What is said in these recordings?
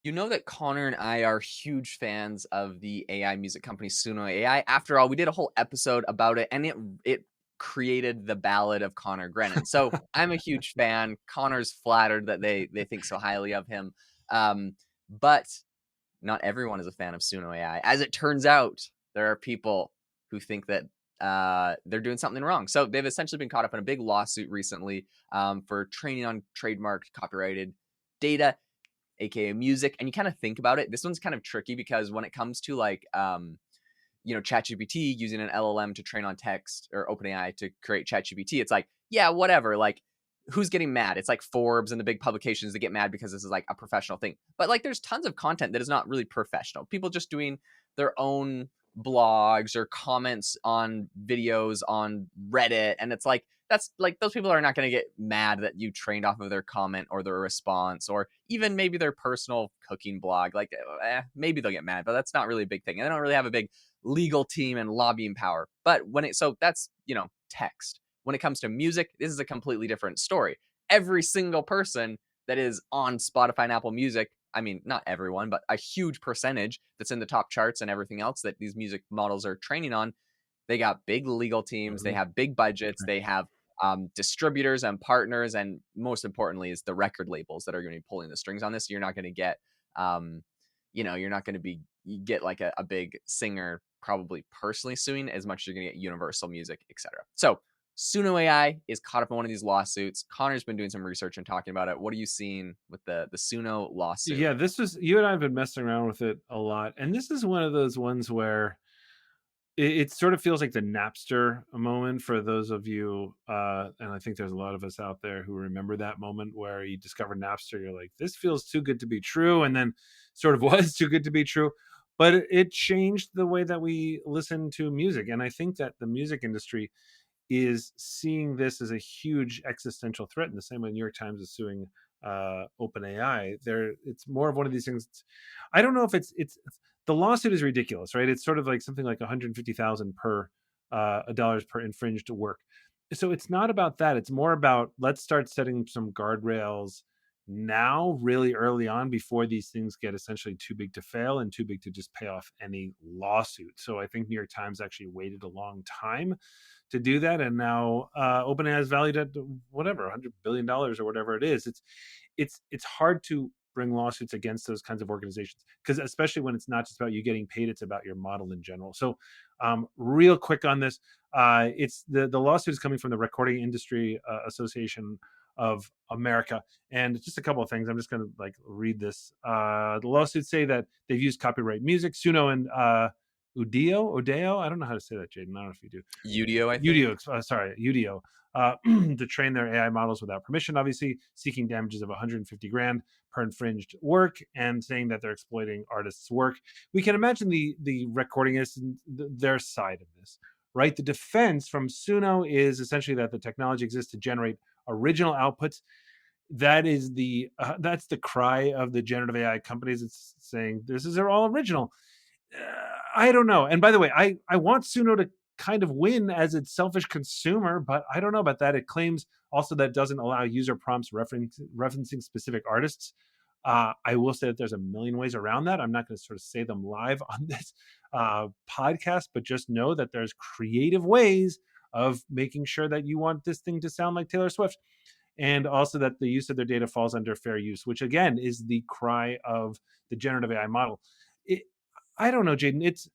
You know that Connor and I are huge fans of the AI music company Suno AI. After all, we did a whole episode about it, and it created the ballad of Connor Grennan. So I'm a huge fan. Connor's flattered that they think so highly of him, but not everyone is a fan of Suno AI. As it turns out, there are people who think that they're doing something wrong. So they've essentially been caught up in a big lawsuit recently for training on trademarked, copyrighted data, aka music. And you kind of think about it, this one's kind of tricky because when it comes to like ChatGPT using an LLM to train on text, or OpenAI to create ChatGPT, it's like, yeah, whatever. Like, who's getting mad? It's like Forbes and the big publications that get mad because this is like a professional thing. But like, there's tons of content that is not really professional. People just doing their own blogs or comments on videos on Reddit, and it's like, that's like, those people are not going to get mad that you trained off of their comment or their response, or even maybe their personal cooking blog. Like, maybe they'll get mad, but that's not really a big thing. And they don't really have a big legal team and lobbying power. But so that's, text. When it comes to music, this is a completely different story. Every single person that is on Spotify and Apple Music, I mean, not everyone, but a huge percentage that's in the top charts and everything else that these music models are training on, they got big legal teams, they Mhm. have big budgets, they have distributors and partners, and most importantly is the record labels that are going to be pulling the strings on this. You're not going to get, you're not going to be get like a big singer probably personally suing as much as you're going to get Universal Music, etc. So Suno AI is caught up in one of these lawsuits. Connor's been doing some research and talking about it. What are you seeing with the Suno lawsuit? Yeah, this was you and I have been messing around with it a lot, and this is one of those ones where it sort of feels like the Napster moment for those of you, and I think there's a lot of us out there who remember that moment where you discovered Napster. You're like, this feels too good to be true, and then sort of was too good to be true. But it changed the way that we listen to music, and I think that the music industry is seeing this as a huge existential threat in the same way New York Times is suing OpenAI. It's more of one of these things. I don't know if it's the lawsuit is ridiculous, right? It's sort of like something like 150,000 per dollars per infringed work. So it's not about that. It's more about let's start setting some guardrails now, really early on, before these things get essentially too big to fail and too big to just pay off any lawsuit. So I think New York Times actually waited a long time to do that, and now OpenAI is valued at whatever $100 billion or whatever it is. It's hard to bring lawsuits against those kinds of organizations because especially when it's not just about you getting paid, it's about your model in general. So real quick on this, it's the lawsuit is coming from the Recording Industry Association of America, and just a couple of things. I'm just going to like read this. The lawsuits say that they've used copyright music. Suno and Udeo. I don't know how to say that, Jaden. I don't know if you do. Udio, I think. Udio, to train their AI models without permission, obviously seeking damages of 150 grand per infringed work and saying that they're exploiting artists' work. We can imagine the recordingists and their side of this, right? The defense from Suno is essentially that the technology exists to generate original outputs. That's the cry of the generative AI companies. It's saying this is all original. I don't know. And by the way, I want Suno to kind of win as its selfish consumer, but I don't know about that. It claims also that it doesn't allow user prompts referencing specific artists. I will say that there's a million ways around that. I'm not going to sort of say them live on this podcast, but just know that there's creative ways of making sure that you want this thing to sound like Taylor Swift. And also that the use of their data falls under fair use, which again is the cry of the generative AI model. It, I don't know, Jaden. It's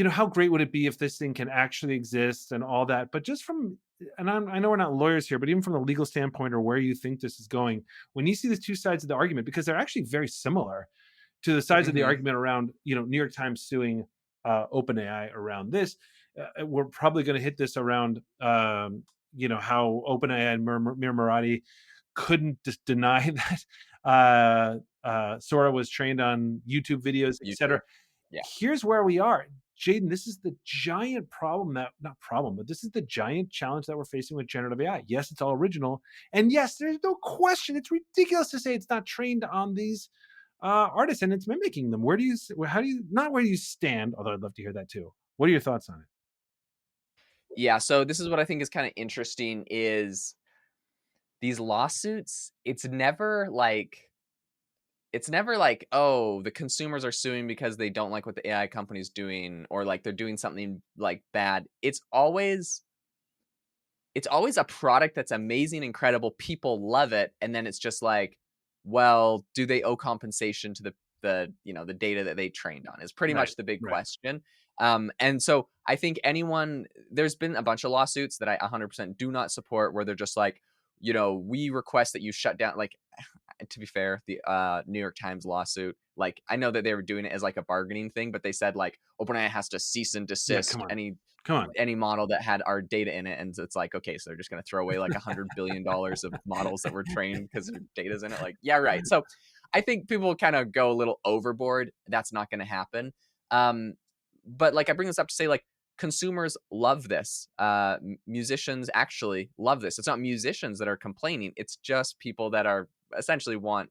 how great would it be if this thing can actually exist and all that? But just from I know we're not lawyers here, but even from the legal standpoint or where you think this is going, when you see the two sides of the argument, because they're actually very similar to the sides of the Mm-hmm. argument around New York Times suing OpenAI around this, we're probably going to hit this around how OpenAI and Mir Murati couldn't just deny that Sora was trained on YouTube videos, YouTube. etc. Yeah. Here's where we are. Jaden, this is the giant problem not problem, but this is the giant challenge that we're facing with generative AI. Yes, it's all original. And yes, there's no question. It's ridiculous to say it's not trained on these artists and it's mimicking them. Not where do you stand, although I'd love to hear that too. What are your thoughts on it? Yeah, so this is what I think is kind of interesting is these lawsuits, it's never like it's never like, oh, the consumers are suing because they don't like what the AI company's doing, or like they're doing something like bad. It's always a product that's amazing, incredible, people love it, and then it's just like, well, do they owe compensation to the data that they trained on, is pretty Right, much the big right. question. And so I think there's been a bunch of lawsuits that I 100% do not support, where they're just like, we request that you shut down, like, to be fair, the New York Times lawsuit, like, I know that they were doing it as like a bargaining thing, but they said like OpenAI has to cease and Yeah, desist come on. any model that had our data in it. And it's like, okay, so they're just going to throw away like $100 billion of models that were trained because their data's in it. Like, yeah, right. So I think people kind of go a little overboard. That's not going to happen. But like, I bring this up to say, like, consumers love this. Musicians actually love this. It's not musicians that are complaining. It's just people that are essentially want,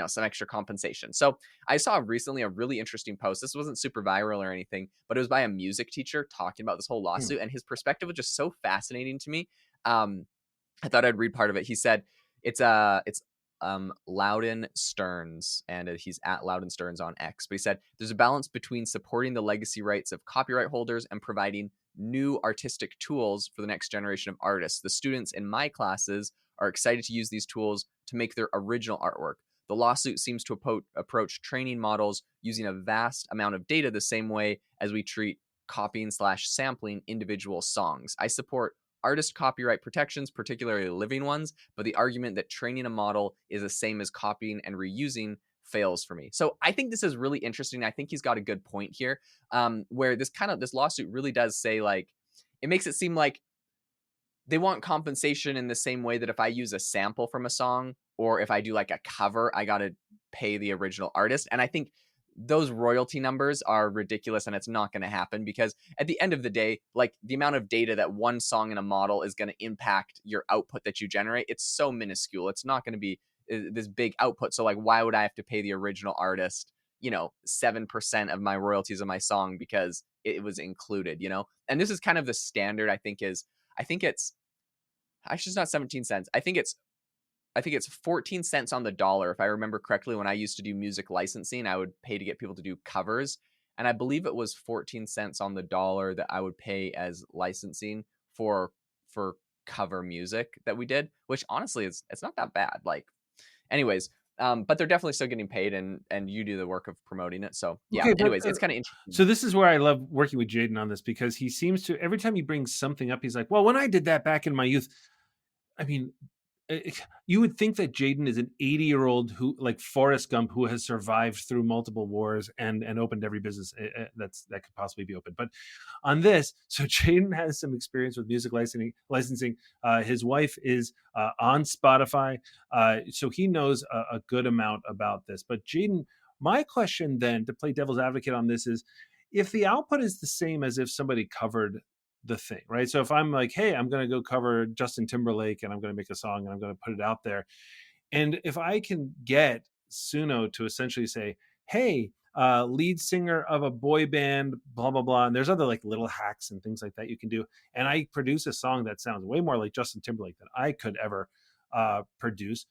some extra compensation. So I saw recently a really interesting post. This wasn't super viral or anything, but it was by a music teacher talking about this whole Hmm. lawsuit, and his perspective was just so fascinating to me. I thought I'd read part of it. He said it's Loudon Stearns, and he's at Loudon Stearns on X. But he said there's a balance between supporting the legacy rights of copyright holders and providing new artistic tools for the next generation of artists. The students in my classes are excited to use these tools to make their original artwork. The lawsuit seems to approach training models using a vast amount of data the same way as we treat copying/sampling individual songs. I support artist copyright protections, particularly living ones, but the argument that training a model is the same as copying and reusing fails for me. So I think this is really interesting. I think he's got a good point here, where this lawsuit really does say, like, it makes it seem like they want compensation in the same way that if I use a sample from a song, or if I do like a cover, I got to pay the original artist. And I think those royalty numbers are ridiculous, and it's not going to happen, because at the end of the day, like, the amount of data that one song in a model is going to impact your output that you generate, it's so minuscule. It's not going to be this big output. So like, why would I have to pay the original artist, 7% of my royalties of my song because it was included, And this is kind of the standard. I think it's actually, it's not 17 cents. I think it's 14 cents on the dollar, if I remember correctly. When I used to do music licensing, I would pay to get people to do covers, and I believe it was 14 cents on the dollar that I would pay as licensing for cover music that we did, which honestly it's not that bad. Like, anyways, but they're definitely still getting paid, and you do the work of promoting it. So yeah. Okay, but Anyways, it's kind of interesting. so this is where I love working with Jaden on this, because he seems to, every time he brings something up, he's like, "Well, when I did that back in my youth," I mean, you would think that Jaden is an 80-year-old who, like Forrest Gump, who has survived through multiple wars and opened every business that could possibly be open. But on this, so Jaden has some experience with music licensing. His wife is on Spotify, so he knows a good amount about this. But Jaden, my question then, to play devil's advocate on this, is if the output is the same as if somebody covered the thing, right? So if I'm like, hey, I'm going to go cover Justin Timberlake and I'm going to make a song and I'm going to put it out there, and if I can get Suno to essentially say, hey, lead singer of a boy band, blah blah blah, and there's other like little hacks and things like that you can do, and I produce a song that sounds way more like Justin Timberlake than I could ever produce,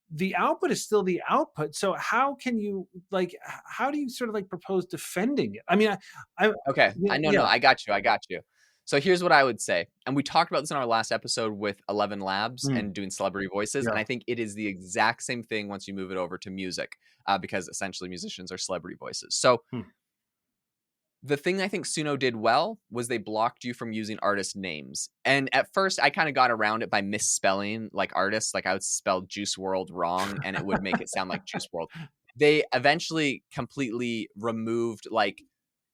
the output is still the output. So how can you, like, how do you sort of like propose defending it? I mean, Okay. I know. No, yeah. I got you. I got you. So here's what I would say. And we talked about this in our last episode with 11 Labs Mm, and doing celebrity voices. And yeah. I think it is the exact same thing once you move it over to music, because essentially musicians are celebrity voices. So Hmm. the thing I think Suno did well was they blocked you from using artist names. And at first, I kind of got around it by misspelling like artists. Like, I would spell Juice World wrong, and it would make it sound like Juice World. They eventually completely removed, like,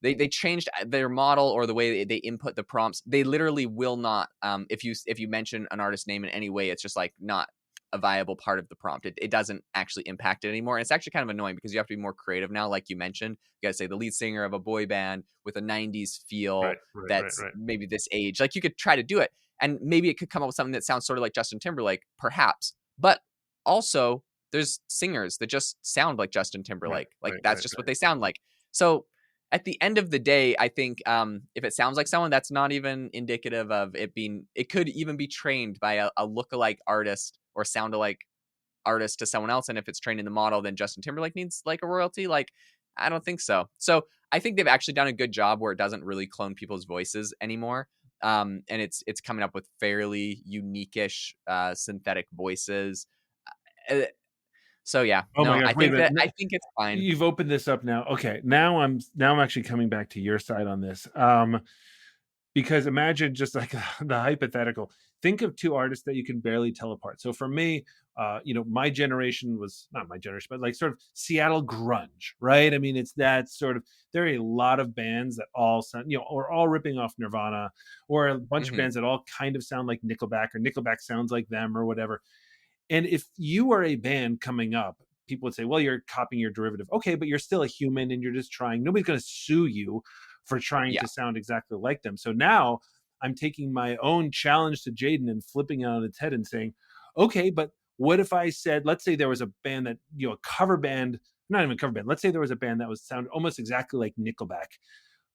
they changed their model, or the way they input the prompts. They literally will not, if you mention an artist name in any way, it's just like not a viable part of the prompt. It doesn't actually impact it anymore. And it's actually kind of annoying, because you have to be more creative now. Like you mentioned, you got to say the lead singer of a boy band with a 90s feel Right, right, right, that's right. maybe this age. Like, you could try to do it, and maybe it could come up with something that sounds sort of like Justin Timberlake, perhaps. But also, there's singers that just sound like Justin Right, Timberlake. Like, right, that's right, just what right. they sound like. So at the end of the day, I think, if it sounds like someone, that's not even indicative of it being. It could even be trained by a lookalike artist or sound alike artist to someone else, and if it's training the model, then Justin Timberlake needs like a royalty. Like, I don't think so. So I think they've actually done a good job where it doesn't really clone people's voices anymore. And it's coming up with fairly unique-ish synthetic voices. Uh, So yeah, Oh my no, gosh, I wait a think minute. it's fine. You've opened this up now. Okay, now I'm actually coming back to your side on this. Because imagine just like the hypothetical. Think of two artists that you can barely tell apart. So for me, my generation was not my generation, but like sort of Seattle grunge, right? I mean, it's that sort of. There are a lot of bands that all sound, or all ripping off Nirvana, or a bunch of Mhm. bands that all kind of sound like Nickelback, or Nickelback sounds like them, or whatever. And if you are a band coming up, people would say, well, you're copying your derivative. Okay, but you're still a human and you're just trying. Nobody's going to sue you for trying Yeah. to sound exactly like them. So now I'm taking my own challenge to Jaden and flipping it on its head and saying, okay, but what if I said, let's say there was a band that, a cover band, not even a cover band, let's say there was a band that was sound almost exactly like Nickelback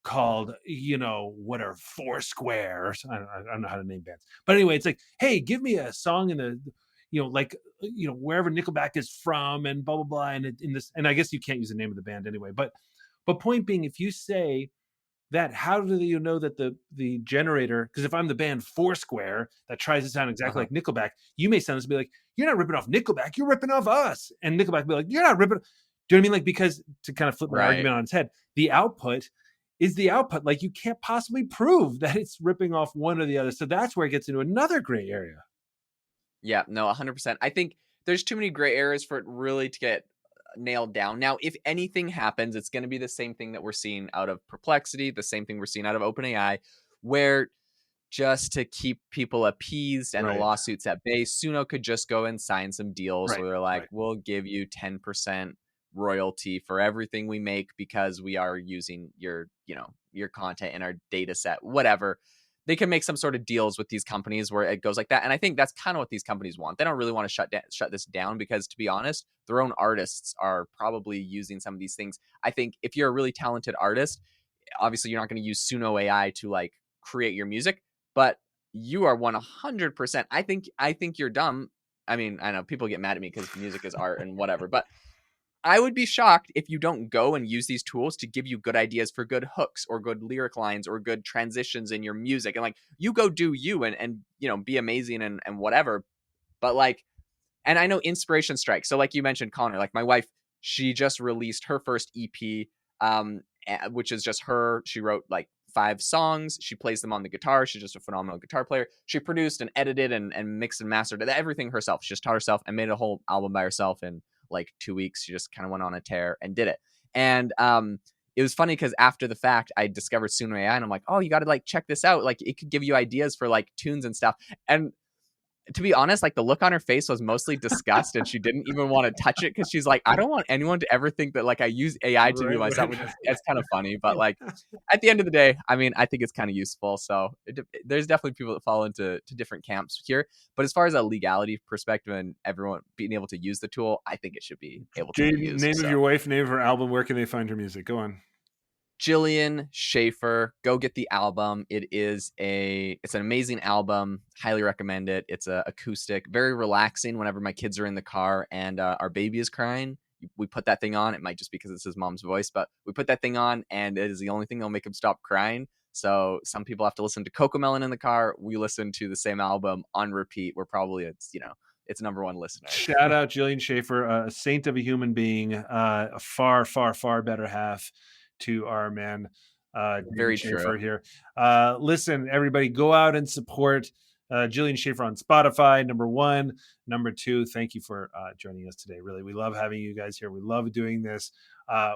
called, whatever, Foursquare. Or I don't know how to name bands, but anyway, it's like, hey, give me a song in the, like, wherever Nickelback is from, and blah blah blah, and in this, and I guess you can't use the name of the band anyway, but point being, if you say that, how do you know that the generator? Because if I'm the band Foursquare that tries to sound exactly Uh-huh. like Nickelback, you may sound this and be like, you're not ripping off Nickelback, you're ripping off us, and Nickelback will be like, you're not ripping. Do you know what I mean? Like, because to kind of flip my Right. argument on its head, the output is the output. Like, you can't possibly prove that it's ripping off one or the other. So that's where it gets into another gray area. Yeah, no, 100%. I think there's too many gray areas for it really to get nailed down. Now, if anything happens, it's going to be the same thing that we're seeing out of Perplexity, the same thing we're seeing out of OpenAI, where just to keep people appeased and the Right. lawsuits at bay, Suno could just go and sign some deals Right. where they're like, Right. we'll give you 10% royalty for everything we make because we are using your content in our data set, whatever. They can make some sort of deals with these companies where it goes like that. And I think that's kind of what these companies want. They don't really want to shut this down because, to be honest, their own artists are probably using some of these things. I think if you're a really talented artist, obviously you're not going to use Suno AI to like create your music, but you are 100%. I think you're dumb. I mean, I know people get mad at me because music is art and whatever, but I would be shocked if you don't go and use these tools to give you good ideas for good hooks or good lyric lines or good transitions in your music. And like, you go do you and be amazing and whatever. But like, and I know inspiration strikes. So like you mentioned, Connor, like my wife, she just released her first EP, which is just her. She wrote like 5 songs. She plays them on the guitar. She's just a phenomenal guitar player. She produced and edited and mixed and mastered everything herself. She just taught herself and made a whole album by herself in like 2 weeks. She just kind of went on a tear and did it. And it was funny because after the fact, I discovered Suno AI and I'm like, oh, you got to like check this out. Like it could give you ideas for like tunes and stuff. And to be honest, like the look on her face was mostly disgust, and she didn't even want to touch it because she's like, I don't want anyone to ever think that like I use AI to do Right. my stuff, Right. which is it's kind of funny. But like at the end of the day, I mean, I think it's kind of useful. So there's definitely people that fall into different camps here. But as far as a legality perspective and everyone being able to use the tool, I think it should be able to be Jaden, used. name of So your wife, name of her album. Where can they find her music? Go on. Jillian Schaefer, go get the album. It's an amazing album. Highly recommend it. It's a acoustic, very relaxing whenever my kids are in the car and our baby is crying. We put that thing on. It might just be because it's his mom's voice, but we put that thing on and it is the only thing that'll make him stop crying. So some people have to listen to Cocomelon in the car. We listen to the same album on repeat. We're probably its number one listener. Shout out Jillian Schaefer, a saint of a human being, a far, far, far better half to our man, Jaden Very Schaefer true. here. Listen, everybody, go out and support Jillian Schaefer on Spotify, number one. Number two, thank you for joining us today. Really, we love having you guys here. We love doing this.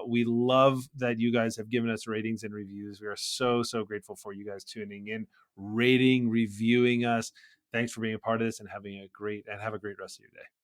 We love that you guys have given us ratings and reviews. We are so, so grateful for you guys tuning in, rating, reviewing us. Thanks for being a part of this and have a great rest of your day.